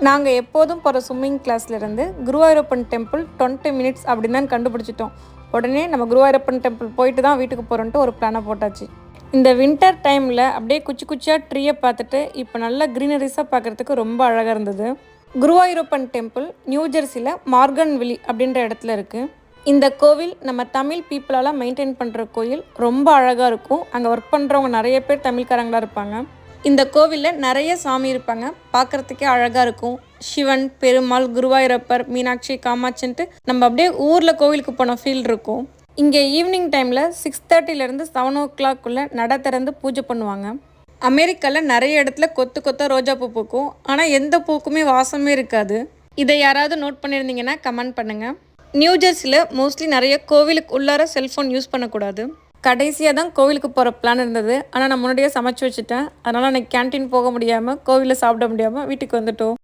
நாங்கள் எப்போதும் போகிற ஸ்விம்மிங் கிளாஸ்லேருந்து குருவாயூரப்பன் டெம்பிள் 20 மினிட்ஸ் அப்படின்னு தான் கண்டுபிடிச்சிட்டோம். உடனே நம்ம குருவாயூரப்பன் டெம்பிள் போயிட்டு தான் வீட்டுக்கு போகிறோன்ட்டு ஒரு பிளானை போட்டாச்சு. இந்த வின்டர் டைமில் அப்படியே குச்சி குச்சியாக ட்ரீயை பார்த்துட்டு இப்போ நல்லா க்ரீனரிஸாக பார்க்குறதுக்கு ரொம்ப அழகாக இருந்தது. குருவாயூரப்பன் டெம்பிள் நியூ ஜெர்சியில் மார்கன்வில்லி அப்படின்ற இடத்துல இருக்குது. இந்த கோவில் நம்ம தமிழ் பீப்புளால் மெயின்டைன் பண்ணுற கோயில். ரொம்ப அழகாக இருக்கும். அங்கே ஒர்க் பண்ணுறவங்க நிறைய பேர் தமிழ்காரங்களாக இருப்பாங்க. இந்த கோவிலில் நிறைய சாமி இருப்பாங்க. பார்க்குறதுக்கே அழகாக இருக்கும். சிவன், பெருமாள், குருவாயூரப்பர், மீனாட்சி, காமாட்சின்ட்டு நம்ம அப்படியே ஊரில் கோவிலுக்கு போன ஃபீல் இருக்கும். இங்கே ஈவினிங் டைமில் 6:30லேருந்து 7 o'clock நடை திறந்து பூஜை பண்ணுவாங்க. அமெரிக்காவில் நிறைய இடத்துல கொத்து கொத்தாக ரோஜா பூ பூக்கும். ஆனால் எந்த பூக்குமே வாசமே இருக்காது. இதை யாராவது நோட் பண்ணியிருந்தீங்கன்னா கமெண்ட் பண்ணுங்கள். நியூ ஜெர்சியில் மோஸ்ட்லி நிறைய கோவிலுக்கு உள்ளார செல்ஃபோன் யூஸ் பண்ணக்கூடாது. கடைசியாக தான் கோவிலுக்கு போகிற பிளான் இருந்தது. ஆனால் நான் முன்னாடியே சமைச்சு வச்சுட்டேன். அதனால் எனக்கு கேன்டீன் போக முடியாமல், கோவிலில் சாப்பிட முடியாமல் வீட்டுக்கு வந்துட்டோம்.